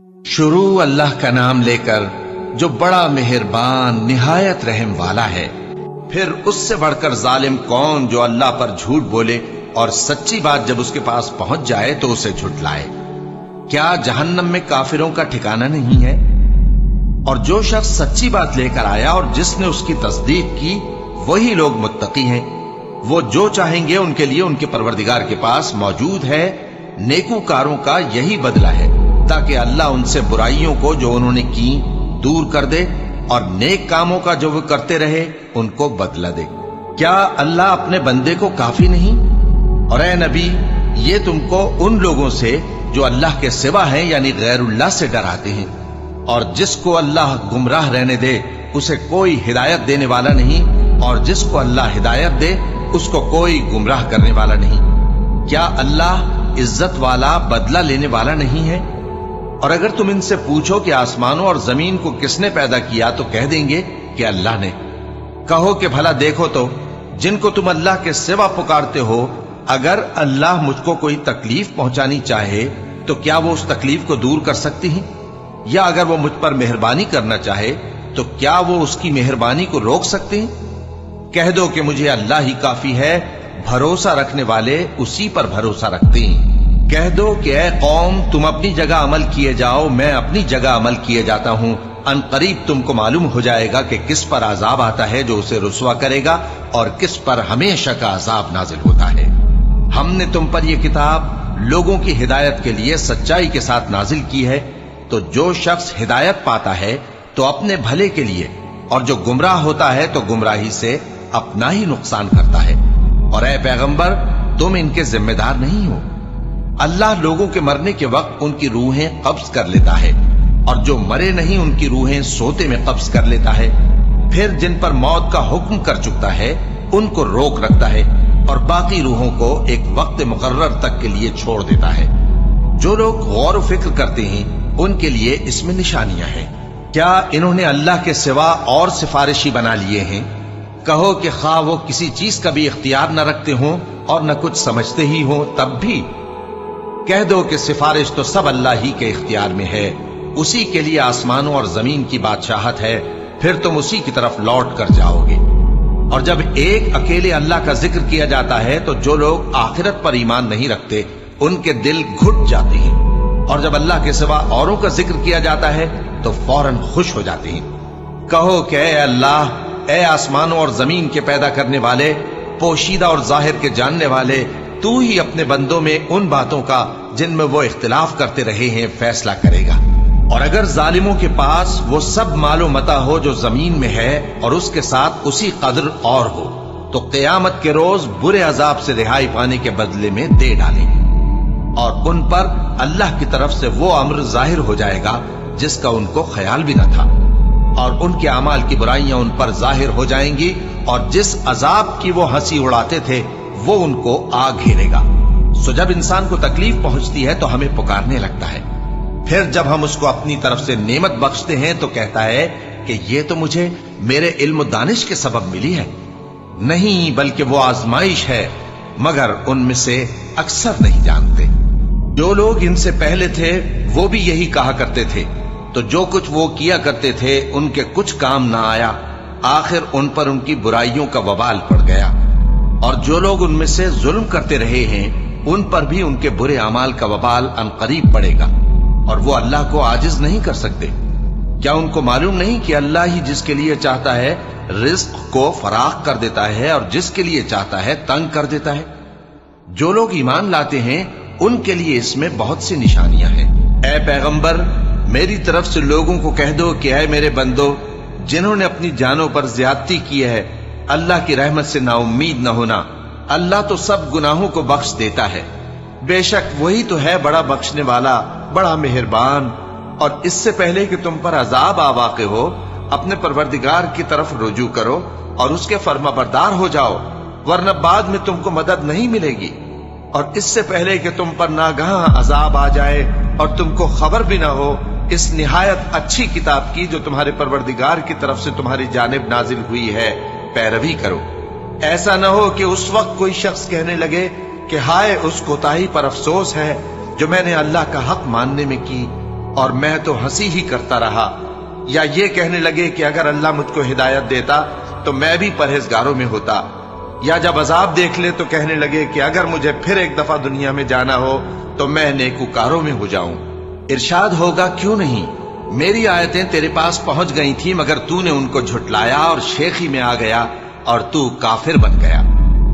शुरू अल्लाह का नाम लेकर जो बड़ा मेहरबान निहायत रहम वाला है। फिर उससे बढ़कर जालिम कौन जो अल्लाह पर झूठ बोले और सच्ची बात जब उसके पास पहुंच जाए तो उसे झुठलाए। क्या जहन्नम में काफिरों का ठिकाना नहीं है? और जो शख्स सच्ची बात लेकर आया और जिसने उसकी तस्दीक की वही लोग मुत्तकी हैं। वो जो चाहेंगे उनके लिए उनके परवरदिगार के पास मौजूद है। नेकूकारों का यही बदला है ताकि अल्लाह उनसे बुराइयों को जो उन्होंने की दूर कर दे और नेक कामों का जो वो करते रहे उनको बदला दे। क्या अल्लाह अपने बंदे को काफी नहीं? और ए नबी, ये तुमको उन लोगों से जो अल्लाह के सिवा हैं यानी गैरुल्लाह से डराते हैं, और जिसको अल्लाह गुमराह रहने दे उसे कोई हिदायत देने वाला नहीं, और जिसको अल्लाह हिदायत दे उसको कोई गुमराह करने वाला नहीं। क्या अल्लाह इज्जत वाला बदला लेने वाला नहीं है? और अगर तुम इनसे पूछो कि आसमानों और जमीन को किसने पैदा किया तो कह देंगे कि अल्लाह ने। कहो कि भला देखो तो जिनको तुम अल्लाह के सिवा पुकारते हो, अगर अल्लाह मुझको कोई तकलीफ पहुंचानी चाहे तो क्या वो उस तकलीफ को दूर कर सकती हैं? या अगर वो मुझ पर मेहरबानी करना चाहे तो क्या वो उसकी मेहरबानी को रोक सकते हैं? कह दो कि मुझे अल्लाह ही काफी है, भरोसा रखने वाले उसी पर भरोसा रखते हैं। कह दो कि ऐ कौम, तुम अपनी जगह अमल किए जाओ, मैं अपनी जगह अमल किए जाता हूं। अनकरीब तुमको मालूम हो जाएगा कि किस पर अजाब आता है जो उसे रुसवा करेगा और किस पर हमेशा का अजाब नाजिल होता है। हमने तुम पर यह किताब लोगों की हिदायत के लिए सच्चाई के साथ नाजिल की है, तो जो शख्स हिदायत पाता है तो अपने भले के लिए, और जो गुमराह होता है तो गुमराही से अपना ही नुकसान करता है। और ऐ पैगंबर, तुम इनके जिम्मेदार नहीं हो। अल्लाह लोगों के मरने के वक्त उनकी रूहें कब्ज कर लेता है, और जो मरे नहीं उनकी रूहें सोते में कब्ज कर लेता है। फिर जिन पर मौत का हुक्म कर चुकता है उनको रोक रखता है, और बाकी रूहों को एक वक्त मुकर्रर तक के लिए छोड़ देता है। जो लोग गौर व फिक्र करते हैं उनके लिए इसमें निशानियां हैं। क्या इन्होंने अल्लाह के सिवा और सिफारिशी बना लिए हैं? कहो कि खा वो किसी चीज का भी इख्तियार न रखते हों और न कुछ समझते ही हों, तब भी कह दो कि सिफारिश तो सब अल्लाह ही के इख्तियार में है। उसी के लिए आसमानों और जमीन की बादशाहत है, फिर तुम उसी की तरफ लौट कर जाओगे। और जब एक अकेले अल्लाह का जिक्र किया जाता है तो जो लोग आखिरत पर ईमान नहीं रखते उनके दिल घुट जाते हैं, और जब अल्लाह के सिवा औरों का जिक्र किया जाता है तो फौरन खुश हो जाते हैं। कहो कि ऐ अल्लाह, ऐ आसमानों और जमीन के पैदा करने वाले, पोशीदा और जाहिर के जानने वाले, तू ही अपने बंदों में उन बातों का जिनमें वो इख्तिलाफ करते रहे हैं फैसला करेगा। और अगर जालिमों के पास वो सब मालो मता हो जो जमीन में है और उसके साथ उसी कदर और हो, तो क़यामत के रोज बुरे अजाब से रिहाई पाने के बदले में दे डालेंगे, और उन पर अल्लाह की तरफ से वो अम्र जाहिर हो जाएगा जिसका उनको ख्याल भी न था, और उनके अमाल की बुराइयां उन पर जाहिर हो जाएंगी, और जिस अजाब की वो हंसी उड़ाते थे वो उनको आ घेरेगा। सो जब इंसान को तकलीफ पहुंचती है तो हमें पुकारने लगता है। फिर जब हम उसको अपनी तरफ से नेमत बख्शते हैं तो कहता है कि ये तो मुझे मेरे इल्म दानिश के सबब मिली है। नहीं, बल्कि वो आजमाइश है, मगर उनमें से अक्सर नहीं जानते। जो लोग इनसे पहले थे वो भी यही कहा करते थे, तो जो कुछ वो किया करते थे उनके कुछ काम ना आया, आखिर उन पर उनकी बुराइयों का वबाल पड़ गया। और जो लोग उनमें से जुल्म करते रहे हैं उन पर भी उनके बुरे अमाल का वबाल अनकरीब पड़ेगा, और वो अल्लाह को आजिज नहीं कर सकते। क्या उनको मालूम नहीं कि अल्लाह ही जिसके लिए चाहता है रिज्क को फराख कर देता है और जिसके लिए चाहता है तंग कर देता है? जो लोग ईमान लाते हैं उनके लिए इसमें बहुत सी निशानियां हैं। ऐ पैगंबर, मेरी तरफ से लोगों को कह दो कि ऐ मेरे बंदो, जिन्होंने अपनी जानों पर ज्यादती की है, अल्लाह की रहमत से नाउम्मीद न होना। अल्लाह तो सब गुनाहों को बख्श देता है, बेशक वही तो है बड़ा बख्शने वाला, बड़ा मेहरबान। और इससे पहले कि तुम पर अजाब आ वाक़े हो, अपने परवरदिगार की तरफ रुजू करो और उसके फर्माबरदार हो जाओ, वरना बाद में तुमको मदद नहीं मिलेगी। और इससे पहले कि तुम पर नागहां अजाब आ जाए और तुमको खबर भी ना हो, इस निहायत अच्छी किताब की जो तुम्हारे परवरदिगार की तरफ से तुम्हारी जानिब नाजिल हुई है पैरवी करो। ऐसा न हो कि उस वक्त कोई शख्स कहने लगे कि हाय उस कोताही पर अफसोस है जो मैंने अल्लाह का हक मानने में की, और मैं तो हंसी ही करता रहा। या ये कहने लगे कि अगर अल्लाह मुझको हिदायत देता तो मैं भी परहेजगारों में होता। या जब अजाब देख ले तो कहने लगे कि अगर मुझे फिर एक दफा दुनिया में जाना हो तो मैं नेकूकारों में हो जाऊं। इरशाद होगा, क्यों नहीं, मेरी आयतें तेरे पास पहुंच गई थी मगर तूने उनको झुटलाया और शेखी में आ गया और तू काफिर बन गया।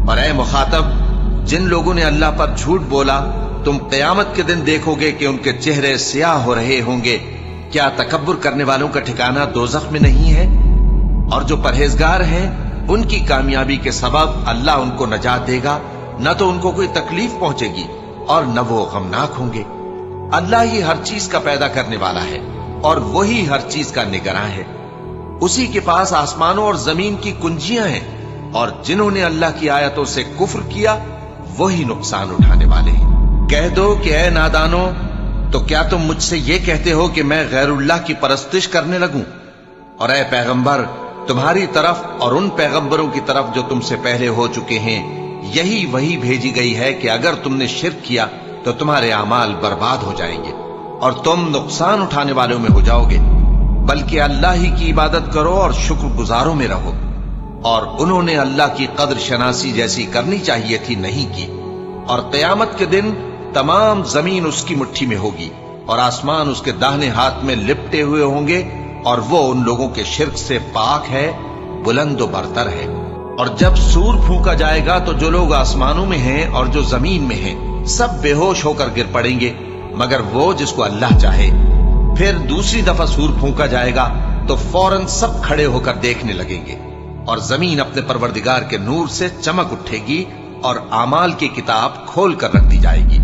और ऐ मुखातब, जिन लोगों ने अल्लाह पर झूठ बोला, तुम क़यामत के दिन देखोगे कि उनके चेहरे स्याह हो रहे होंगे। क्या तकब्बुर करने वालों का ठिकाना दोज़ख में नहीं है? और जो परहेजगार हैं, उनकी कामयाबी के सबब अल्लाह उनको नजात देगा, न तो उनको कोई तकलीफ पहुंचेगी और न वो गमनाक होंगे। अल्लाह ही हर चीज का पैदा करने वाला है और वही हर चीज का निगरां है। उसी के पास आसमानों और जमीन की कुंजियां हैं और जिन्होंने अल्लाह की आयतों से कुफ्र किया वही नुकसान उठाने वाले हैं। कह दो कि ऐ नादानो, तो क्या तुम मुझसे ये कहते हो कि मैं गैरुल्लाह की परस्तिश करने लगूं? और ऐ पैगंबर, तुम्हारी तरफ और उन पैगंबरों की तरफ जो तुमसे पहले हो चुके हैं यही वही भेजी गई है कि अगर तुमने शिर्क किया तो तुम्हारे अमाल बर्बाद हो जाएंगे और तुम नुकसान उठाने वालों में हो जाओगे। बल्कि अल्लाह ही की इबादत करो और शुक्रगुजारों में रहो। और उन्होंने अल्लाह की कद्र शनासी जैसी करनी चाहिए थी, नहीं की। और क़यामत के दिन तमाम जमीन उसकी मुट्ठी में होगी और आसमान उसके दाहिने हाथ में लिपटे हुए होंगे और वो उन लोगों के शिर्क से पाक है, बुलंद व बरतर है। और जब सूर फूंका जाएगा तो जो लोग आसमानों में हैं और जो जमीन में हैं सब बेहोश होकर गिर पड़ेंगे मगर वो जिसको अल्लाह चाहे। फिर दूसरी दफा सूर फूंका जाएगा तो फौरन सब खड़े होकर देखने लगेंगे और जमीन अपने परवरदिगार के नूर से चमक उठेगी और आमाल की किताब खोल कर रख दी जाएगी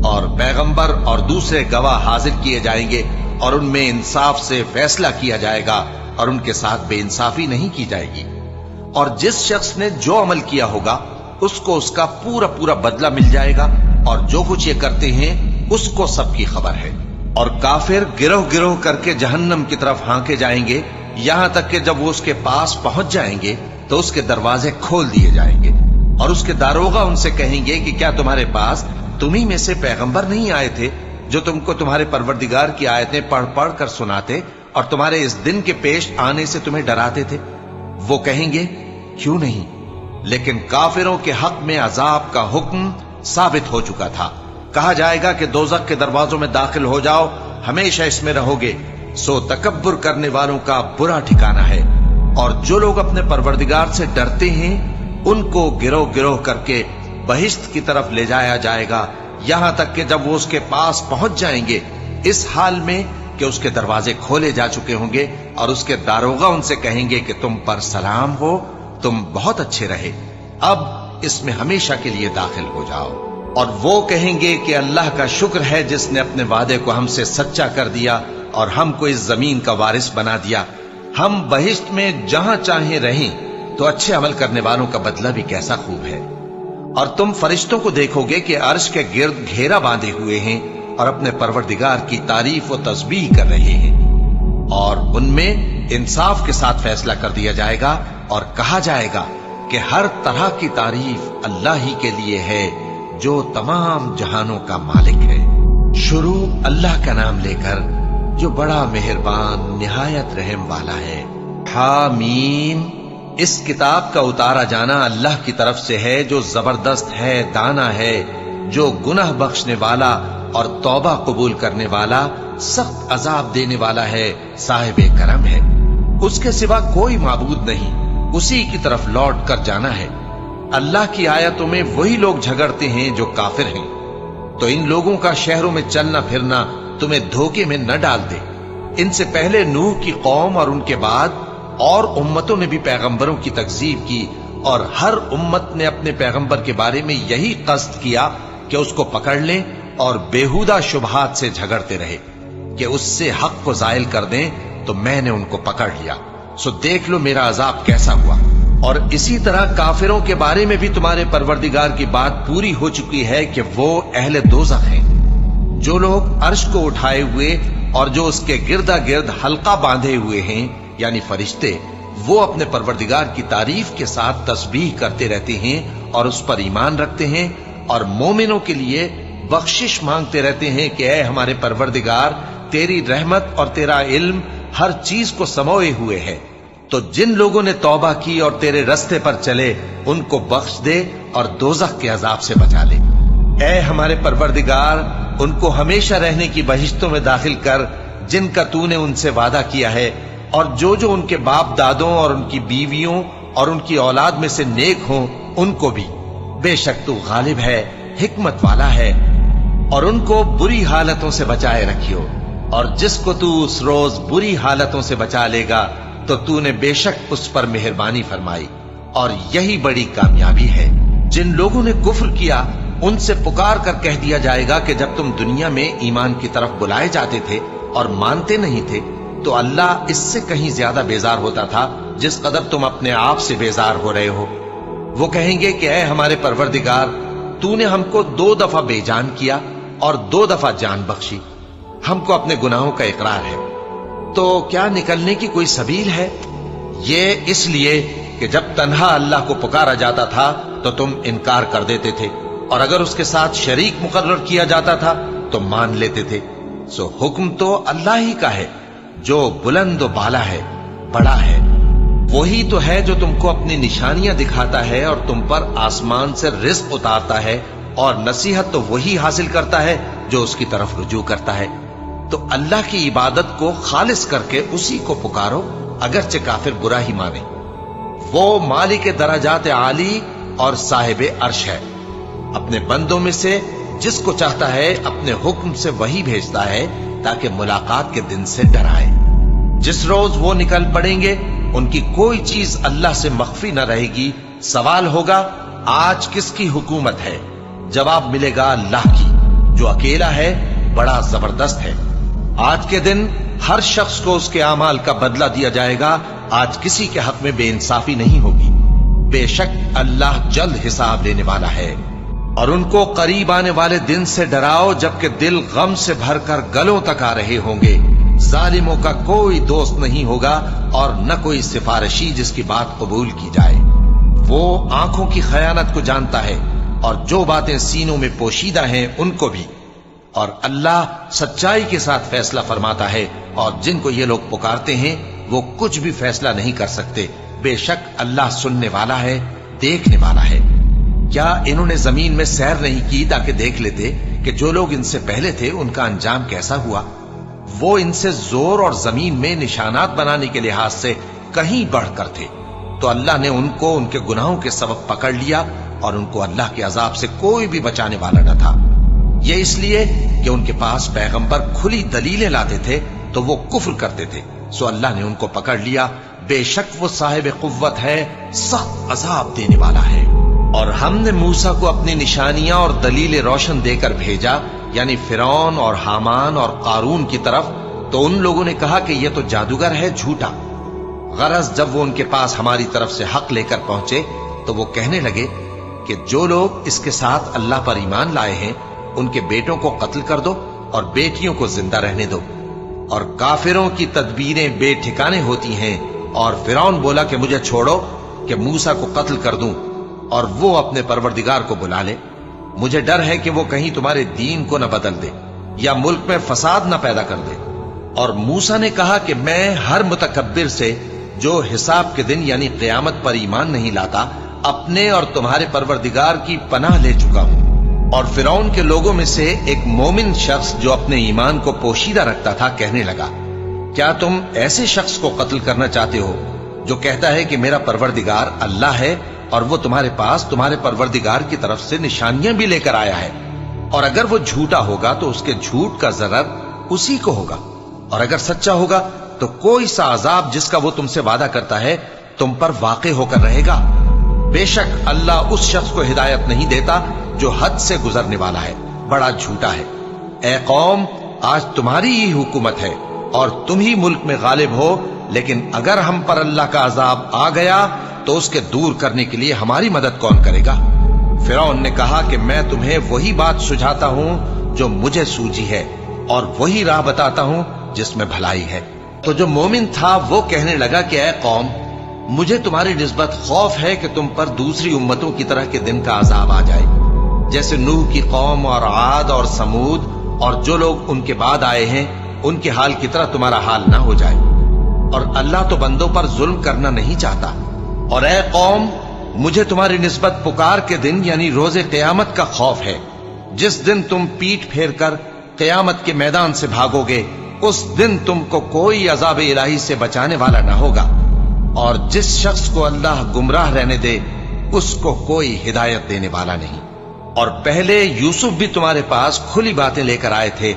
और पैगंबर और दूसरे गवाह हाजिर किए जाएंगे और उनमें इंसाफ से फैसला किया जाएगा और उनके साथ बेइंसाफी नहीं की जाएगी। और जिस शख्स ने जो अमल किया होगा उसको उसका पूरा पूरा बदला मिल जाएगा और जो कुछ ये करते हैं उसको सबकी खबर है। और काफिर गिरोह गिरोह करके जहन्नम की तरफ हांके जाएंगे, यहां तक कि जब वो उसके पास पहुंच जाएंगे तो उसके दरवाजे खोल दिए जाएंगे और उसके दारोगा उनसे कहेंगे कि क्या तुम्हारे पास तुम्ही में से पैगंबर नहीं आए थे जो तुमको तुम्हारे परवरदिगार की आयतें पढ़ पढ़ कर सुनाते और तुम्हारे इस दिन के पेश आने से तुम्हें डराते थे? वो कहेंगे, क्यों नहीं, लेकिन काफिरों के हक में अजाब का हुक्म साबित हो चुका था। कहा जाएगा कि दोज़ख के दरवाजों में दाखिल हो जाओ, हमेशा इसमें रहोगे। सो तकब्बुर करने वालों का बुरा ठिकाना है। और जो लोग अपने परवरदिगार से डरते हैं उनको गिरोह गिरोह करके बहिश्त की तरफ ले जाया जाएगा, यहां तक कि जब वो उसके पास पहुंच जाएंगे इस हाल में कि उसके दरवाजे खोले जा चुके होंगे और उसके दारोगा उनसे कहेंगे कि तुम पर सलाम हो, तुम बहुत अच्छे रहे, अब इसमें हमेशा के लिए दाखिल हो जाओ। और वो कहेंगे कि अल्लाह का शुक्र है जिसने अपने वादे को हमसे सच्चा कर दिया और हमको इस जमीन का वारिस बना दिया। हम बहिश्त में जहां चाहे रहें तो अच्छे अमल करने वालों का बदला भी कैसा खूब है। और तुम फरिश्तों को देखोगे कि अर्श के गिर्द घेरा बांधे हुए हैं और अपने परवरदिगार की तारीफ व तस्बीह कर रहे हैं और उनमें इंसाफ के साथ फैसला कर दिया जाएगा और कहा जाएगा कि हर तरह की तारीफ अल्लाह ही के लिए है जो तमाम जहानों का मालिक है। शुरू अल्लाह का नाम लेकर जो बड़ा मेहरबान निहायत रहम वाला है। हामीम। इस किताब का उतारा जाना अल्लाह की तरफ से है जो जबरदस्त है, दाना है, जो गुनाह बख्शने वाला और तौबा कबूल करने वाला, सख्त अजाब देने वाला है, साहिब करम है। उसके सिवा कोई माबूद नहीं, उसी की तरफ लौट कर जाना है। अल्लाह की आयतों में वही लोग झगड़ते हैं जो काफिर हैं, तो इन लोगों का शहरों में चलना फिरना तुम्हें धोखे में न डाल दे। इनसे पहले नूह की कौम और उनके बाद और उम्मतों ने भी पैगंबरों की तकजीब की और हर उम्मत ने अपने पैगंबर के बारे में यही कस्द किया कि उसको पकड़ लें और बेहुदा शुबहात से झगड़ते रहे कि उससे हक को जायल कर दें, तो मैंने उनको पकड़ लिया। सो देख लो मेरा अजाब कैसा हुआ। और इसी तरह काफिरों के बारे में भी तुम्हारे परवरदिगार की बात पूरी हो चुकी है कि वो अहले दोज़ख हैं। जो लोग अर्श को उठाए हुए और जो उसके गिरदा गिर्द हल्का बांधे हुए हैं यानी फरिश्ते, वो अपने परवरदिगार की तारीफ के साथ तस्बीह करते रहते हैं और उस पर ईमान रखते हैं और मोमिनों के लिए बख्शिश मांगते रहते हैं कि ऐ हमारे परवरदिगार, तेरी रहमत और तेरा इल्म हर चीज को समोए हुए है। तो जिन लोगों ने तौबा की और तेरे रस्ते पर चले उनको बख्श दे और दोजख के अजाब से बचा ले। ऐ हमारे परवरदिगार, उनको हमेशा रहने की बहिश्तों में दाखिल कर जिनका तूने उनसे वादा किया है, और जो उनके बाप दादों और उनकी बीवियों और उनकी औलाद में से नेक हों उनको भी। बेशक तू गालिब है, हिकमत वाला है। और उनको बुरी हालतों से बचाए रखियो, और जिसको तू उस रोज बुरी हालतों से बचा लेगा तो तूने बेशक उस पर मेहरबानी फरमाई, और यही बड़ी कामयाबी है। जिन लोगों ने कुफ्र किया उनसे पुकार कर कह दिया जाएगा कि जब तुम दुनिया में ईमान की तरफ बुलाए जाते थे और मानते नहीं थे तो अल्लाह इससे कहीं ज्यादा बेजार होता था जिस कदर तुम अपने आप से बेजार हो रहे हो। वो कहेंगे कि ऐ हमारे परवरदिगार, तूने हमको 2 दफा बेजान किया और 2 दफा जान बख्शी। हमको अपने गुनाहों का इकरार है, तो क्या निकलने की कोई सबील है? ये इसलिए कि जब तन्हा अल्लाह को पुकारा जाता था तो तुम इनकार कर देते थे, और अगर उसके साथ शरीक मुकर्रर किया जाता था तो मान लेते थे। सो हुक्म तो अल्लाह ही का है जो बुलंद व बाला है, बड़ा है। वही तो है जो तुमको अपनी निशानियां दिखाता है और तुम पर आसमान से रिज़्क़ उतारता है, और नसीहत तो वही हासिल करता है जो उसकी तरफ रुजू करता है। तो अल्लाह की इबादत को खालिस करके उसी को पुकारो, अगरचे काफिर बुरा ही माने। वो मालिक दराजात आली और साहिब अर्श है। अपने बंदों में से जिसको चाहता है अपने हुक्म से वही भेजता है ताकि मुलाकात के दिन से डराए। जिस रोज वो निकल पड़ेंगे उनकी कोई चीज अल्लाह से मख्फी न रहेगी। सवाल होगा, आज किसकी हुकूमत है? जवाब मिलेगा, अल्लाह की, जो अकेला है, बड़ा जबरदस्त है। आज के दिन हर शख्स को उसके आमाल का बदला दिया जाएगा। आज किसी के हक में बेइंसाफी नहीं होगी। बेशक अल्लाह जल्द हिसाब लेने वाला है। और उनको करीब आने वाले दिन से डराओ जबकि दिल गम से भरकर गलों तक आ रहे होंगे। जालिमों का कोई दोस्त नहीं होगा और न कोई सिफारिशी जिसकी बात कबूल की जाए। वो आंखों की खयानत को जानता है और जो बातें सीनों में पोशीदा हैं उनको भी। और अल्लाह सच्चाई के साथ फैसला फरमाता है, और जिनको ये लोग पुकारते हैं वो कुछ भी फैसला नहीं कर सकते। बेशक अल्लाह सुनने वाला है, देखने वाला है। क्या इन्होंने जमीन में सैर नहीं की ताकि देख लेते कि जो लोग इनसे पहले थे उनका अंजाम कैसा हुआ? वो इनसे जोर और जमीन में निशानात बनाने के लिहाज से कहीं बढ़कर थे। तो अल्लाह ने उनको उनके गुनाहों के सबब पकड़ लिया और उनको अल्लाह के अजाब से कोई भी बचाने वाला न था। ये इसलिए कि उनके पास पैगंबर खुली दलीलें लाते थे तो वो कुफ्र करते थे। सो अल्लाह ने उनको पकड़ लिया। बेशक वो साहिब कुव्वत है, सख्त अजाब देने वाला है। और हमने मूसा को अपनी निशानियां और दलीलें रोशन देकर भेजा, यानी फिरौन और हामान और कारून की तरफ। तो उन लोगों ने कहा कि यह तो जादूगर है, झूठा। गरज जब वो उनके पास हमारी तरफ से हक लेकर पहुंचे तो वो कहने लगे कि जो लोग इसके साथ अल्लाह पर ईमान लाए हैं उनके बेटों को कत्ल कर दो और बेटियों को जिंदा रहने दो। और काफिरों की तदबीरें बेठिकाने होती हैं। और फिरौन बोला कि मुझे छोड़ो कि मूसा को कत्ल कर दूं और वो अपने परवरदिगार को बुला ले। मुझे डर है कि वो कहीं तुम्हारे दीन को न बदल दे या मुल्क में फसाद न पैदा कर दे। और मूसा ने कहा कि मैं हर मुतकब्बिर से जो हिसाब के दिन यानी क़यामत पर ईमान नहीं लाता, अपने और तुम्हारे परवरदिगार की पनाह ले चुका हूं। और फिरौन के लोगों में से एक मोमिन शख्स जो अपने ईमान को पोशीदा रखता था कहने लगा, क्या तुम ऐसे शख्स को कत्ल करना चाहते हो जो कहता है कि मेरा परवरदिगार अल्लाह है और वो तुम्हारे पास तुम्हारे परवरदिगार की तरफ से निशानियां भी लेकर आया है? और अगर वो झूठा होगा तो उसके झूठ का ज़रर उसी को होगा, और अगर सच्चा होगा तो कोई सा अजाब जिसका वो तुमसे वादा करता है तुम पर वाक़े होकर रहेगा। बेशक अल्लाह उस शख्स को हिदायत नहीं देता जो हद से गुजरने वाला है, बड़ा झूठा है। ए कौम, आज तुम्हारी ही हुकूमत है और तुम ही मुल्क में गालिब हो, लेकिन अगर हम पर अल्लाह का अजाब आ गया तो उसके दूर करने के लिए हमारी मदद कौन करेगा? फिरौन ने कहा कि मैं तुम्हें वही बात सुझाता हूं जो मुझे सूझी है और वही राह बताता हूं जिसमें भलाई है। तो जो मोमिन था वो कहने लगा कि ऐ कौम, मुझे तुम्हारी निस्बत खौफ है कि तुम पर दूसरी उम्मतों की तरह के दिन का अजाब आ जाए, जैसे नूह की कौम और आद और समूद और जो लोग उनके बाद आए हैं। उनके हाल की तरह तुम्हारा हाल ना हो जाए। और अल्लाह तो बंदों पर जुल्म करना नहीं चाहता। और ऐ कौम, मुझे तुम्हारी निस्बत पुकार के दिन यानी रोजे क़यामत का खौफ है, जिस दिन तुम पीठ फेर कर क़यामत के मैदान से भागोगे। उस दिन तुमको कोई अज़ाब इलाही से बचाने वाला ना होगा, और जिस शख्स को अल्लाह गुमराह रहने दे उसको कोई हिदायत देने वाला नहीं। और पहले यूसुफ भी तुम्हारे पास खुली बातें लेकर आए थे,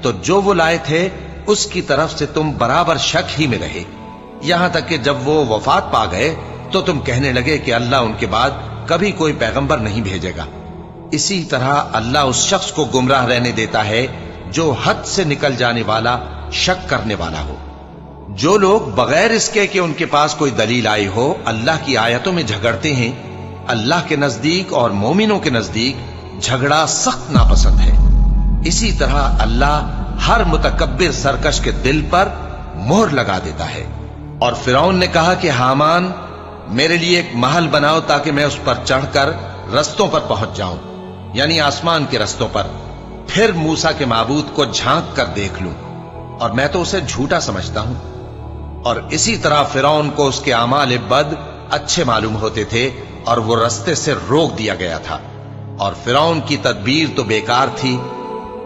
तो जो वो लाए थे उसकी तरफ से तुम बराबर शक ही में रहे, यहां तक कि जब वो वफात पा गए तो तुम कहने लगे कि अल्लाह उनके बाद कभी कोई पैगंबर नहीं भेजेगा। इसी तरह अल्लाह उस शख्स को गुमराह रहने देता है जो हद से निकल जाने वाला, शक करने वाला हो। जो लोग बगैर इसके कि उनके पास कोई दलील आई हो अल्लाह की आयतों में झगड़ते हैं, अल्लाह के नजदीक और मोमिनों के नजदीक झगड़ा सख्त नापसंद है। इसी तरह अल्लाह हर मुतकब्बिर सरकश के दिल पर मोहर लगा देता है। और फिरौन ने कहा कि हामान, मेरे लिए एक महल बनाओ ताकि मैं उस पर चढ़कर रस्तों पर पहुंच जाऊं, यानी आसमान के रस्तों पर, फिर मूसा के माबूद को झांक कर देख लूं, और मैं तो उसे झूठा समझता हूं। और इसी तरह फिरौन को उसके आमाल बद अच्छे मालूम होते थे और वो रस्ते से रोक दिया गया था। और फिरौन की तदबीर तो बेकार थी।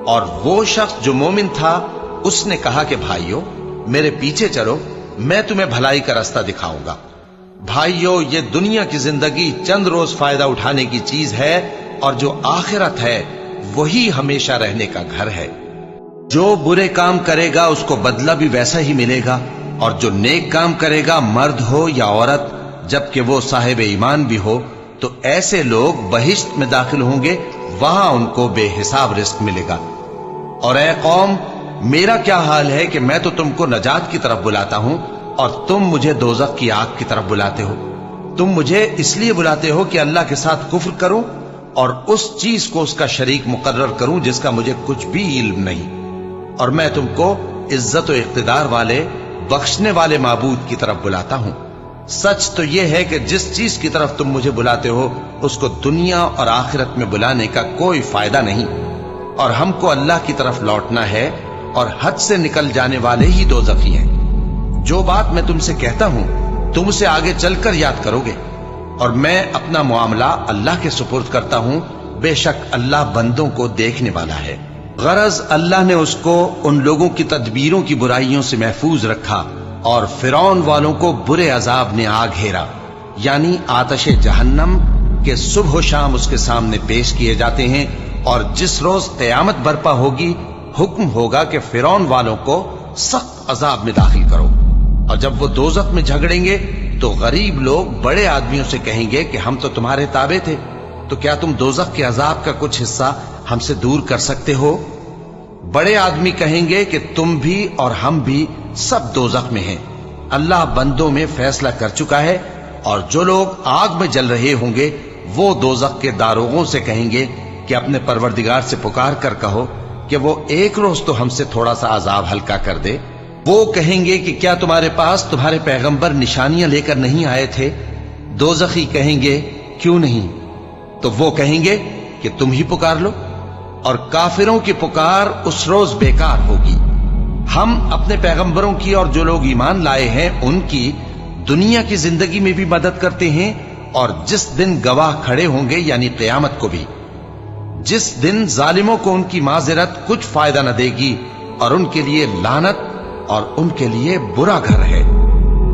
और वो शख्स जो मोमिन था उसने कहा कि भाइयों, मेरे पीछे चलो, मैं तुम्हें भलाई का रास्ता दिखाऊंगा। भाइयों, ये दुनिया की जिंदगी चंद रोज फायदा उठाने की चीज है, और जो आखिरत है वही हमेशा रहने का घर है। जो बुरे काम करेगा उसको बदला भी वैसा ही मिलेगा, और जो नेक काम करेगा, मर्द हो या औरत, जबकि वो साहिब ईमान भी हो, तो ऐसे लोग बहिश्त में दाखिल होंगे, वहां उनको बेहिसाब रिस्क मिलेगा। और ऐ कौम, मेरा क्या हाल है कि मैं तो तुमको नजात की तरफ बुलाता हूं और तुम मुझे दोजख की आग की तरफ बुलाते हो। तुम मुझे इसलिए बुलाते हो कि अल्लाह के साथ कुफ्र करूं और उस चीज को उसका शरीक मुकर्रर करूं जिसका मुझे कुछ भी इल्म नहीं। और मैं तुमको इज्जत और इख्तिदार वाले, बख्शने वाले माबूद की तरफ बुलाता हूं। सच तो यह है कि जिस चीज की तरफ तुम मुझे बुलाते हो उसको दुनिया और आखिरत में बुलाने का कोई फायदा नहीं, और हमको अल्लाह की तरफ लौटना है, और हद से निकल जाने वाले ही दोज़खी हैं। जो बात मैं तुमसे कहता हूं तुम उसे आगे चलकर याद करोगे, और मैं अपना मामला अल्लाह के सुपुर्द करता हूं। बेशक अल्लाह बंदों को देखने वाला है। गरज अल्लाह ने उसको उन लोगों की तदबीरों की बुराइयों से महफूज रखा, और फिरौन वालों को बुरे अजाब ने आ घेरा, यानी आतशे जहन्नम के सुबह शाम उसके सामने पेश किए जाते हैं। और जिस रोज क़यामत बर्पा होगी, हुक्म होगा कि फिरौन वालों को सख्त अजाब में दाखिल करो। और जब वो दोज़ख में झगड़ेंगे तो गरीब लोग बड़े आदमियों से कहेंगे कि हम तो तुम्हारे ताबे थे, तो क्या तुम दोज़ख के अजाब का कुछ हिस्सा हमसे दूर कर सकते हो? बड़े आदमी कहेंगे कि तुम भी और हम भी सब दोज़ख में हैं। अल्लाह बंदों में फैसला कर चुका है। और जो लोग आग में जल रहे होंगे वो दोज़ख के दारोगों से कहेंगे कि अपने परवरदिगार से पुकार कर कहो कि वो एक रोज तो हमसे थोड़ा सा अजाब हल्का कर दे। वो कहेंगे कि क्या तुम्हारे पास तुम्हारे पैगंबर निशानियां लेकर नहीं आए थे? दोज़खी कहेंगे क्यों नहीं? तो वो कहेंगे कि तुम ही पुकार लो, और काफिरों की पुकार उस रोज बेकार होगी। हम अपने पैगंबरों की और जो लोग ईमान लाए हैं उनकी दुनिया की जिंदगी में भी मदद करते हैं, और जिस दिन गवाह खड़े होंगे यानी क़यामत को भी, जिस दिन जालिमों को उनकी माज़िरत कुछ फायदा न देगी, और उनके लिए लानत और उनके लिए बुरा घर है।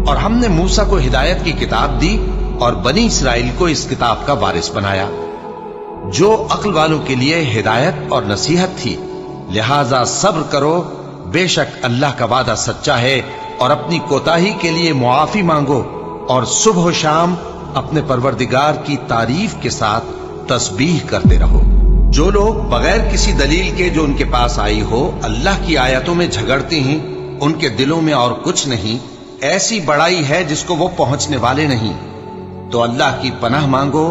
और हमने मूसा को हिदायत की किताब दी और बनी इसराइल को इस किताब का वारिस बनाया, जो अक्ल वालों के लिए हिदायत और नसीहत थी। लिहाजा सब्र करो, बेशक अल्लाह का वादा सच्चा है, और अपनी कोताही के लिए मुआफी मांगो, और सुबह शाम अपने परवरदिगार की तारीफ के साथ तस्बीह करते रहो। जो लोग बगैर किसी दलील के जो उनके पास आई हो अल्लाह की आयतों में झगड़ते हैं, उनके दिलों में और कुछ नहीं, ऐसी बड़ाई है जिसको वो पहुंचने वाले नहीं। तो अल्लाह की पनाह मांगो,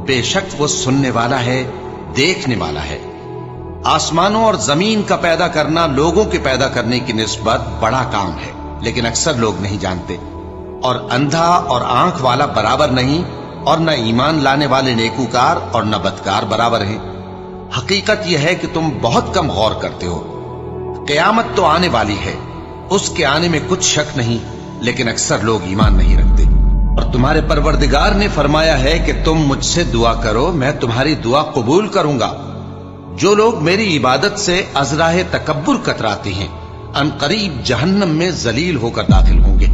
बेशक वो सुनने वाला है, देखने वाला है। आसमानों और जमीन का पैदा करना लोगों के पैदा करने की निस्बत बड़ा काम है, लेकिन अक्सर लोग नहीं जानते। और अंधा और आंख वाला बराबर नहीं, और न ईमान लाने वाले नेकूकार और न बदकार बराबर हैं। हकीकत यह है कि तुम बहुत कम गौर करते हो। क़यामत तो आने वाली है, उसके आने में कुछ शक नहीं, लेकिन अक्सर लोग ईमान नहीं रखते। और तुम्हारे परवरदिगार ने फरमाया है कि तुम मुझसे दुआ करो, मैं तुम्हारी दुआ कबूल करूंगा। जो लोग मेरी इबादत से अज़राह तकब्बुर कतराते हैं, अनकरीब जहन्नम में जलील होकर दाखिल होंगे।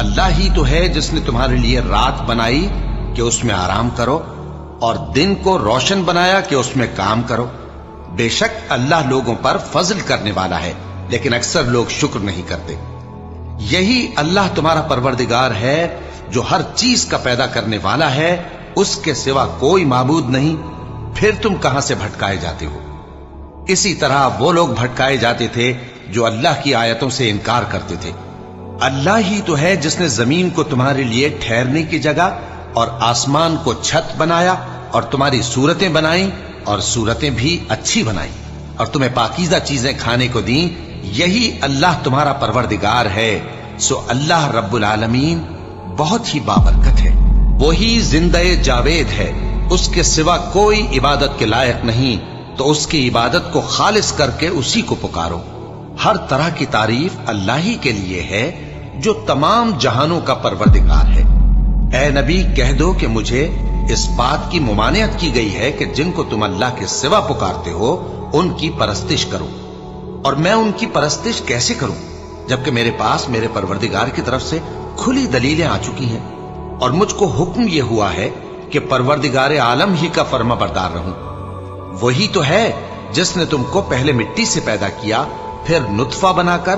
अल्लाह ही तो है जिसने तुम्हारे लिए रात बनाई कि उसमें आराम करो, और दिन को रोशन बनाया कि उसमें काम करो। बेशक अल्लाह लोगों पर फजल करने वाला है, लेकिन अक्सर लोग शुक्र नहीं करते। यही अल्लाह तुम्हारा परवरदिगार है जो हर चीज का पैदा करने वाला है, उसके सिवा कोई माबूद नहीं। फिर तुम कहां से भटकाए जाते हो? इसी तरह वो लोग भटकाए जाते थे जो अल्लाह की आयतों से इनकार करते थे। अल्लाह ही तो है जिसने जमीन को तुम्हारे लिए ठहरने की जगह और आसमान को छत बनाया, और तुम्हारी सूरतें बनाई, और सूरतें भी अच्छी बनाई, और तुम्हें पाकीज़ा चीजें खाने को दी। यही अल्लाह तुम्हारा परवरदिगार है। सो अल्लाह रब्बुल आलमीन बहुत ही बाबरकत है। वही जिंदे जावेद है, उसके सिवा कोई इबादत के लायक नहीं, तो उसकी इबादत को खालिस करके उसी को पुकारो। हर तरह की तारीफ अल्लाह ही के लिए है जो तमाम जहानों का परवरदिगार है। ए नबी, कह दो कि मुझे इस बात की मुमानियत की गई है कि जिनको तुम अल्लाह के सिवा पुकारते हो उनकी परस्तिश करो। और मैं उनकी परस्तिश कैसे करूं जबकि मेरे पास मेरे परवरदिगार की तरफ से खुली दलीलें आ चुकी हैं, और मुझको हुक्म यह हुआ है कि परवरदिगार आलम ही का फर्मा बरदार रहूं। वही तो है जिसने तुमको पहले मिट्टी से पैदा किया, फिर नुत्फा बनाकर,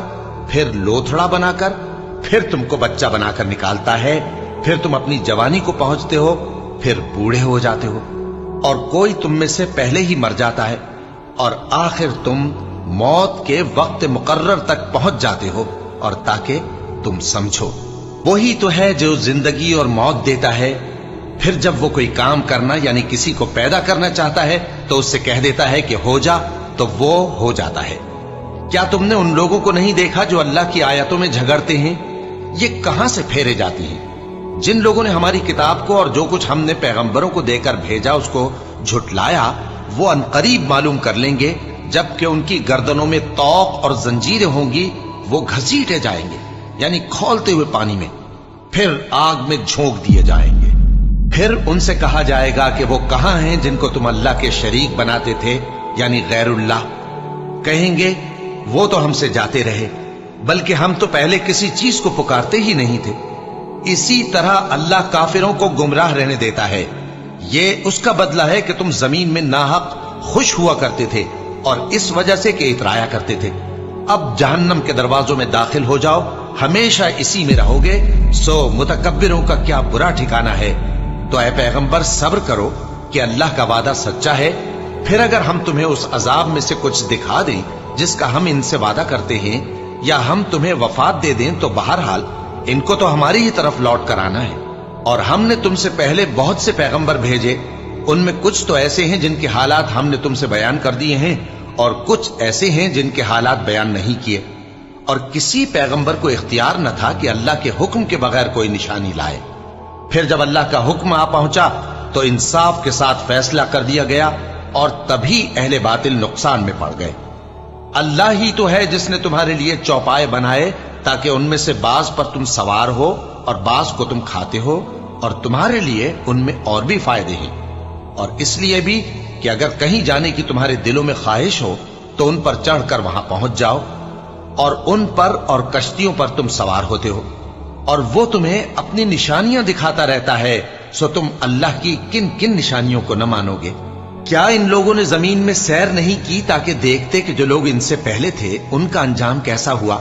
फिर लोथड़ा बनाकर, फिर तुमको बच्चा बनाकर निकालता है, फिर तुम अपनी जवानी को पहुंचते हो, फिर बूढ़े हो जाते हो, और कोई तुम में से पहले ही मर जाता है, और आखिर तुम मौत के वक्त मुकर्रर तक पहुंच जाते हो। और ताकि तुम समझो, वही तो है जो जिंदगी और मौत देता है। फिर जब वो कोई काम करना यानी किसी को पैदा करना चाहता है तो उससे कह देता है कि हो जा, तो वो हो जाता है। क्या तुमने उन लोगों को नहीं देखा जो अल्लाह की आयतों में झगड़ते हैं? ये कहां से फेरे जाती हैं? जिन लोगों ने हमारी किताब को और जो कुछ हमने पैगंबरों को देकर भेजा उसको झुटलाया, वो अनकरीब मालूम कर लेंगे जबकि उनकी गर्दनों में तौक और जंजीरें होंगी। वो घसीटे जाएंगे यानी खौलते हुए पानी में, फिर आग में झोंक दिए जाएंगे। फिर उनसे कहा जाएगा कि वो कहां हैं जिनको तुम अल्लाह के शरीक बनाते थे यानी गैरुल्लाह। कहेंगे वो तो हमसे जाते रहे, बल्कि हम तो पहले किसी चीज को पुकारते ही नहीं थे। इसी तरह अल्लाह काफिरों को गुमराह रहने देता है। ये उसका बदला है कि तुम जमीन में नाहक खुश हुआ करते थे और इस वजह से कि इतराया करते थे। अब जहन्नम के दरवाजों में दाखिल हो जाओ, हमेशा इसी में रहोगे। सो मुतकब्बिरों का क्या बुरा ठिकाना है। तो ऐ पैगंबर, सब्र करो कि अल्लाह का वादा सच्चा है। फिर अगर हम तुम्हें उस अजाब में से कुछ दिखा दें जिसका हम इनसे वादा करते हैं, या हम तुम्हें वफात दे दें, तो बहरहाल इनको तो हमारी ही तरफ लौट कर आना है। और हमने तुमसे पहले बहुत से पैगंबर भेजे, उनमें कुछ तो ऐसे हैं जिनके हालात हमने तुमसे बयान कर दिए हैं, और कुछ ऐसे हैं जिनके हालात बयान नहीं किए। और किसी पैगंबर को इख्तियार न था कि अल्लाह के हुक्म के बगैर कोई निशानी लाए। फिर जब अल्लाह का हुक्म आ पहुंचा तो इंसाफ के साथ फैसला कर दिया गया, और तभी अहले बातिल नुकसान में पड़ गए। अल्लाह ही तो है जिसने तुम्हारे लिए चौपाए बनाए ताकि उनमें से बाज पर तुम सवार हो और बाज को तुम खाते हो, और तुम्हारे लिए उनमें और भी फायदे हैं। और इसलिए भी कि अगर कहीं जाने की तुम्हारे दिलों में ख्वाहिश हो तो उन पर चढ़कर वहां पहुंच जाओ, और उन पर और कश्तियों पर तुम सवार होते हो, और वो तुम्हें अपनी निशानियां दिखाता रहता है। सो तुम अल्लाह की किन किन निशानियों को न मानोगे? क्या इन लोगों ने जमीन में सैर नहीं की ताकि देखते कि जो लोग इनसे पहले थे उनका अंजाम कैसा हुआ?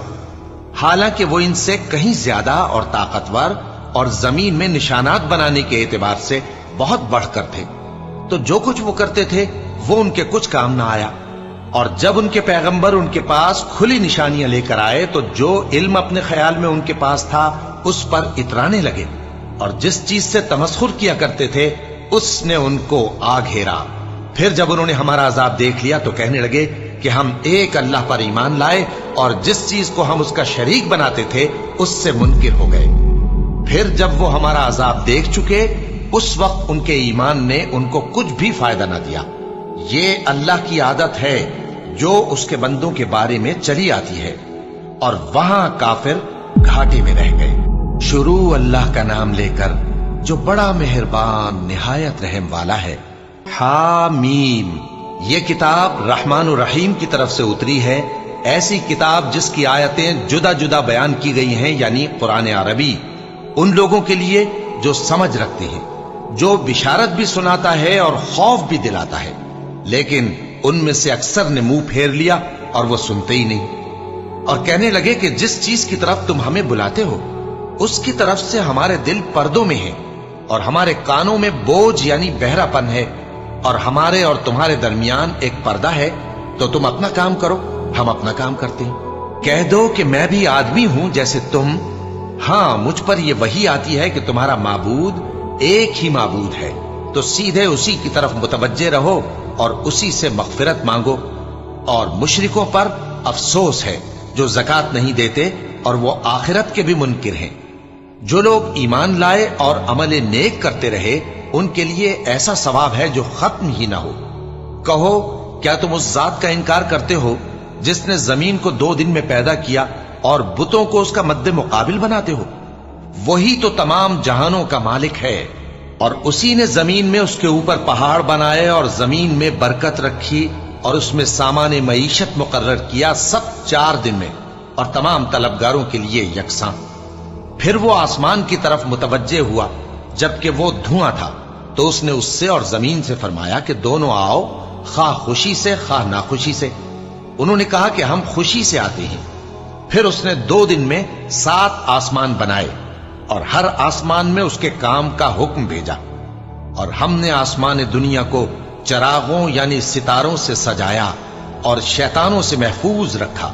हालांकि वो इनसे कहीं ज्यादा और ताकतवर और जमीन में निशानात बनाने के एतबार से बहुत बढ़कर थे। तो जो कुछ वो करते थे वो उनके कुछ काम ना आया। और जब उनके पैगंबर उनके पास खुली निशानियां लेकर आए तो जो इल्म अपने ख्याल में उनके पास था उस पर इतराने लगे, और जिस चीज से तमस्खुर किया करते थे उसने उनको आ घेरा। फिर जब उन्होंने हमारा अजाब देख लिया तो कहने लगे कि हम एक अल्लाह पर ईमान लाए, और जिस चीज को हम उसका शरीक बनाते थे उससे मुनकिर हो गए। फिर जब वो हमारा अजाब देख चुके उस वक्त उनके ईमान ने उनको कुछ भी फायदा ना दिया। ये अल्लाह की आदत है, जो उसके बंदों के बारे में चली आती है, और वहां काफिर घाटे में रह गए। शुरू अल्लाह का नाम लेकर जो बड़ा मेहरबान निहायत रहम वाला है। हामीम, ये किताब रहमान और रहीम की तरफ से उतरी है, ऐसी किताब जिसकी आयतें जुदा जुदा बयान की गई हैं, यानी कुरान अरबी, उन लोगों के लिए जो समझ रखते हैं, जो बिशारत भी सुनाता है और खौफ भी दिलाता है। लेकिन उनमें से अक्सर ने मुंह फेर लिया और वो सुनते ही नहीं, और कहने लगे कि जिस चीज की तरफ तुम हमें बुलाते हो उसकी तरफ से हमारे दिल पर्दों में है, और हमारे कानों में बोझ यानी बहरापन है, और हमारे और तुम्हारे दरमियान एक पर्दा है। तो तुम अपना काम करो, हम अपना काम करते हैं। कह दो कि मैं भी आदमी हूं जैसे तुम। हां, मुझ पर यह वही आती है कि तुम्हारा माबूद एक ही माबूद है, तो सीधे उसी की तरफ मुतवज्जे रहो और उसी से मगफिरत मांगो। और मुशरिकों पर अफसोस है जो ज़कात नहीं देते और वो आखिरत के भी मुनकिर हैं। जो लोग ईमान लाए और अमल नेक करते रहे, उनके लिए ऐसा सवाब है जो खत्म ही ना हो। कहो, क्या तुम उस जात का इनकार करते हो जिसने जमीन को 2 दिन में पैदा किया और बुतों को उसका मद्दे मुकाबिल बनाते हो? वही तो तमाम जहानों का मालिक है, और उसी ने जमीन में उसके ऊपर पहाड़ बनाए और जमीन में बरकत रखी और उसमें सामान मईशत मुकर्रर किया, सब 4 दिन में, और तमाम तलबगारों के लिए यकसां। फिर वो आसमान की तरफ मुतवज्जे हुआ जबकि वो धुआं था, तो उसने उससे और जमीन से फरमाया कि दोनों आओ, खा खुशी से खा नाखुशी से। उन्होंने कहा कि हम खुशी से आते हैं। फिर उसने 2 दिन में 7 आसमान बनाए और हर आसमान में उसके काम का हुक्म भेजा, और हमने आसमान दुनिया को चरागों यानी सितारों से सजाया और शैतानों से महफूज रखा।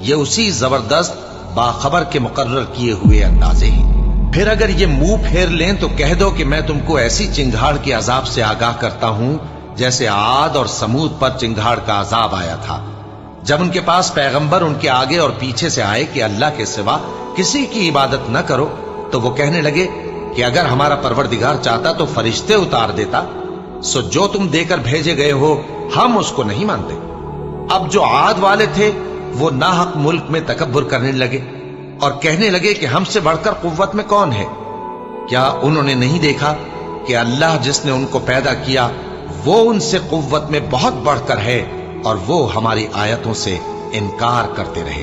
ये उसी जबरदस्त बाखबर के मुकर्रर किए हुए अंदाजे हैं। फिर अगर ये मुंह फेर लें तो कह दो कि मैं तुमको ऐसी चिंगाड़ के अजाब से आगाह करता हूं जैसे आद और समूद पर चिंगाड़ का अजाब आया था, जब उनके पास पैगंबर उनके आगे और पीछे से आए कि अल्लाह के सिवा किसी की इबादत न करो, तो वो कहने लगे कि अगर हमारा परवरदिगार चाहता तो फरिश्ते उतार देता। सो जो तुम देकर भेजे गए हो हम उसको नहीं मानते। अब जो आद वाले थे वो नाहक मुल्क में तकब्बुर करने लगे और कहने लगे कि हमसे बढ़कर कुव्वत में कौन है। क्या उन्होंने नहीं देखा कि अल्लाह जिसने उनको पैदा किया वो उनसे कुव्वत में बहुत बढ़कर है, और वो हमारी आयतों से इनकार करते रहे।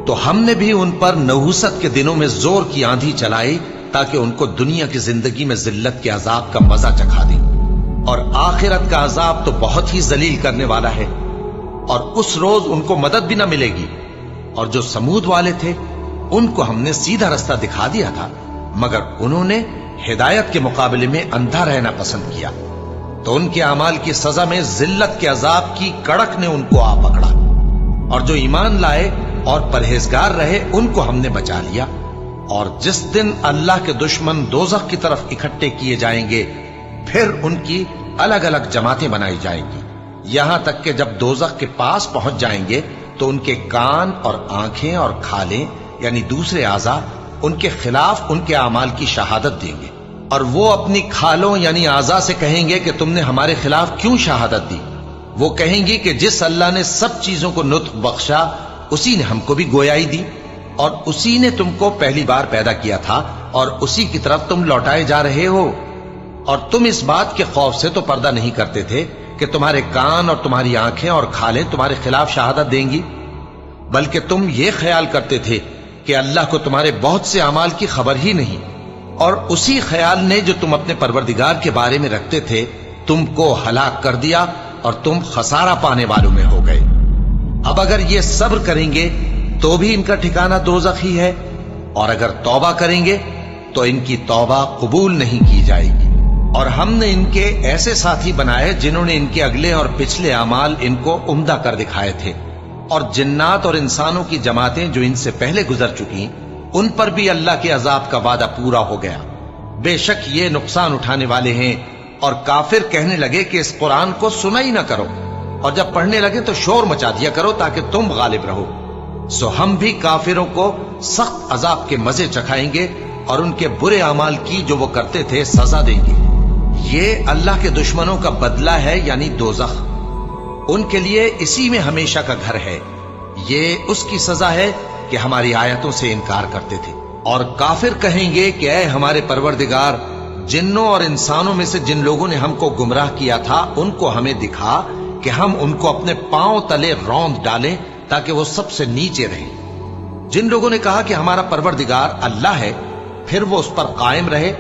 तो हमने भी उन पर नहुसत के दिनों में जोर की आंधी चलाई ताकि उनको दुनिया की जिंदगी में जिल्लत के अजाब का मजा चखा दें, और आखिरत का अजाब तो बहुत ही जलील करने वाला है, और उस रोज उनको मदद भी ना मिलेगी। और जो समूद वाले थे उनको हमने सीधा रास्ता दिखा दिया था, मगर उन्होंने हिदायत के मुकाबले में अंधा रहना पसंद किया, तो उनके अमाल की सजा में जिल्लत के अजाब की कड़क ने उनको आ पकड़ा। और जो ईमान लाए और परहेजगार रहे उनको हमने बचा लिया। और जिस दिन अल्लाह के दुश्मन दोज़ख की तरफ इकट्ठे किए जाएंगे, फिर उनकी अलग अलग जमातें बनाई जाएंगी, यहां तक कि जब दोज़ख के पास पहुंच जाएंगे तो उनके कान और आंखें और खालें यानी दूसरे आज़ा उनके खिलाफ उनके अमाल की शहादत देंगे, और वो अपनी खालों यानी आज़ा से कहेंगे कि तुमने हमारे खिलाफ क्यों शहादत दी। वो कहेंगी कि जिस अल्लाह ने सब चीजों को नुत्फ बख्शा उसी ने हमको भी गोयाई दी, और उसी ने तुमको पहली बार पैदा किया था और उसी की तरफ तुम लौटाए जा रहे हो। और तुम इस बात के खौफ से तो पर्दा नहीं करते थे कि तुम्हारे कान और तुम्हारी आंखें और खालें तुम्हारे खिलाफ शहादत देंगी, बल्कि तुम ये ख्याल करते थे कि अल्लाह को तुम्हारे बहुत से अमाल की खबर ही नहीं, और उसी ख्याल ने जो तुम अपने परवरदिगार के बारे में रखते थे तुमको हलाक कर दिया और तुम खसारा पाने वालों में हो गए। अब अगर ये सब्र करेंगे तो भी इनका ठिकाना दोज़ख ही है, और अगर तौबा करेंगे तो इनकी तौबा कबूल नहीं की जाएगी। और हमने इनके ऐसे साथी बनाए जिन्होंने इनके अगले और पिछले अमाल इनको उम्दा कर दिखाए थे, और जिन्नात और इंसानों की जमातें जो इनसे पहले गुजर चुकी उन पर भी अल्लाह के अजाब का वादा पूरा हो गया। बेशक ये नुकसान उठाने वाले हैं। और काफिर कहने लगे कि इस कुरान को सुना ही ना करो, और जब पढ़ने लगे तो शोर मचा दिया करो ताकि तुम गालिब रहो। सो हम भी काफिरों को सख्त अजाब के मजे चखाएंगे और उनके बुरे अमाल की जो वो करते थे सजा देंगे। ये अल्लाह के दुश्मनों का बदला है यानी दोज़ख। उनके लिए इसी में हमेशा का घर है। ये उसकी सजा है कि हमारी आयतों से इनकार करते थे। और काफिर कहेंगे कि ऐ हमारे परवरदिगार, जिन्नों और इंसानों में से जिन लोगों ने हमको गुमराह किया था उनको हमें दिखा कि हम उनको अपने पांव तले रौंद डालें ताकि वो सबसे नीचे रहें। जिन लोगों ने कहा कि हमारा परवरदिगार अल्लाह है, फिर वो उस पर कायम रहे,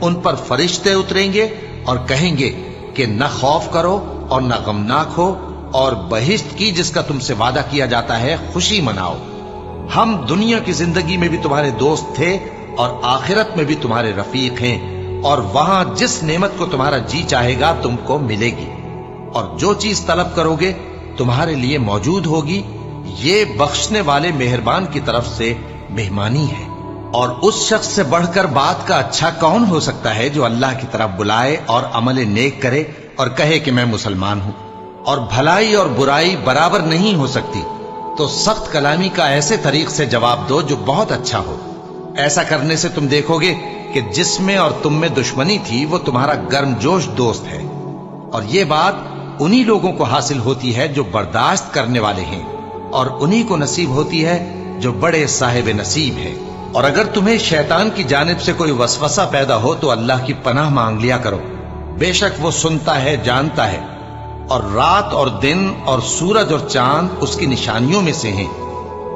उन पर फरिश्ते उतरेंगे और कहेंगे कि न खौफ करो और न गमनाक हो, और बहिश्त की जिसका तुमसे वादा किया जाता है खुशी मनाओ। हम दुनिया की जिंदगी में भी तुम्हारे दोस्त थे और आखिरत में भी तुम्हारे रफीक हैं, और वहां जिस नेमत को तुम्हारा जी चाहेगा तुमको मिलेगी, और जो चीज तलब करोगे तुम्हारे लिए मौजूद होगी। ये बख्शने वाले मेहरबान की तरफ से मेहमानी है। और उस शख्स से बढ़कर बात का अच्छा कौन हो सकता है जो अल्लाह की तरफ बुलाए और अमल नेक करे और कहे कि मैं मुसलमान हूं। और भलाई और बुराई बराबर नहीं हो सकती, तो सख्त कलामी का ऐसे तरीक से जवाब दो जो बहुत अच्छा हो। ऐसा करने से तुम देखोगे कि जिसमें और तुम में दुश्मनी थी वो तुम्हारा गर्मजोश दोस्त है। और ये बात उन्हीं लोगों को हासिल होती है जो बर्दाश्त करने वाले हैं, और उन्हीं को नसीब होती है जो बड़े साहिब नसीब है। और अगर तुम्हें शैतान की जानिब से कोई वसवसा पैदा हो तो अल्लाह की पनाह मांग लिया करो। बेशक वो सुनता है, जानता है। और रात और दिन और सूरज और चांद उसकी निशानियों में से हैं।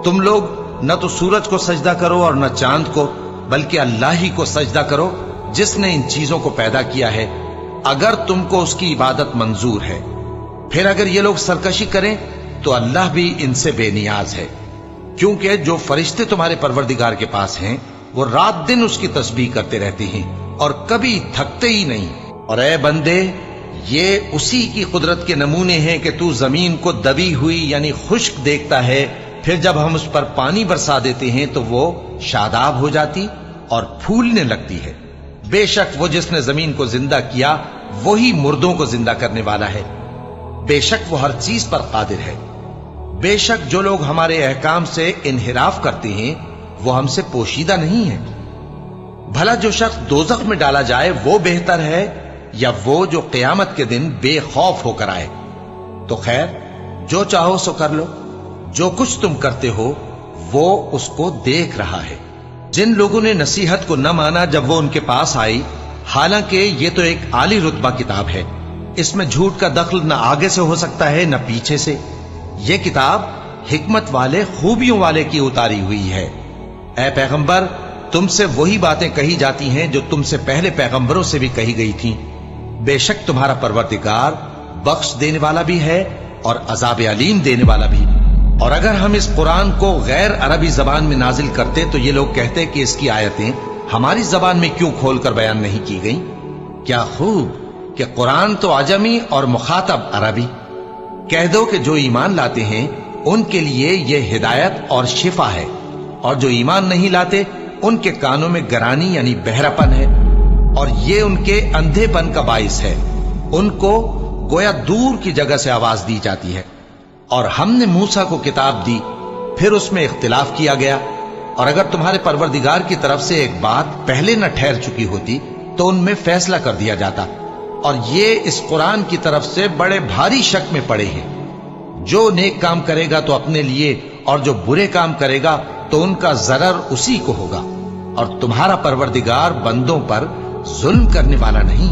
तुम लोग न तो सूरज को सजदा करो और न चांद को, बल्कि अल्लाह ही को सजदा करो जिसने इन चीजों को पैदा किया है, अगर तुमको उसकी इबादत मंजूर है। फिर अगर ये लोग सरकशी करें तो अल्लाह भी इनसे बेनियाज है, क्योंकि जो फरिश्ते तुम्हारे परवरदिगार के पास हैं वो रात दिन उसकी तस्बीह करते रहते हैं और कभी थकते ही नहीं। और ऐ बंदे, ये उसी की कुदरत के नमूने हैं कि तू जमीन को दबी हुई यानी खुश्क देखता है, फिर जब हम उस पर पानी बरसा देते हैं तो वो शादाब हो जाती और फूलने लगती है। बेशक वो जिसने जमीन को जिंदा किया वही मुर्दों को जिंदा करने वाला है। बेशक वो हर चीज पर कादिर है। बेशक जो लोग हमारे अहकाम से इन्हिराफ करते हैं वो हमसे पोशीदा नहीं है। भला जो शख्स दोजख में डाला जाए वो बेहतर है या वो जो क़यामत के दिन बेखौफ होकर आए। तो खैर, जो चाहो सो कर लो, जो कुछ तुम करते हो वो उसको देख रहा है। जिन लोगों ने नसीहत को न माना जब वो उनके पास आई, हालांकि ये तो एक आली रुतबा किताब है, इसमें झूठ का दखल न आगे से हो सकता है न पीछे से। ये किताब हिकमत वाले, खूबियों वाले की उतारी हुई है। ऐ पैगंबर, तुमसे वही बातें कही जाती हैं जो तुमसे पहले पैगंबरों से भी कही गई थीं। बेशक तुम्हारा परवरदिगार बख्श देने वाला भी है और अजाब अलीम देने वाला भी। और अगर हम इस कुरान को गैर अरबी जबान में नाजिल करते तो ये लोग कहते कि इसकी आयतें हमारी जबान में क्यों खोलकर बयान नहीं की गई। क्या खूब कि कुरान तो अजमी और मुखातब अरबी। कह दो कि जो ईमान लाते हैं उनके लिए यह हिदायत और शिफा है, और जो ईमान नहीं लाते उनके कानों में गरानी यानी बहरापन है, और ये उनके अंधेपन का बाइस है। उनको गोया दूर की जगह से आवाज दी जाती है। और हमने मूसा को किताब दी, फिर उसमें इख्तिलाफ किया गया। और अगर तुम्हारे परवरदिगार की तरफ से एक बात पहले न ठहर चुकी होती तो उनमें फैसला कर दिया जाता। और ये इस कुरान की तरफ से बड़े भारी शक में पड़े हैं। जो नेक काम करेगा तो अपने लिए, और जो बुरे काम करेगा तो उनका जरर उसी को होगा। और तुम्हारा परवरदिगार बंदों पर जुल्म करने वाला नहीं।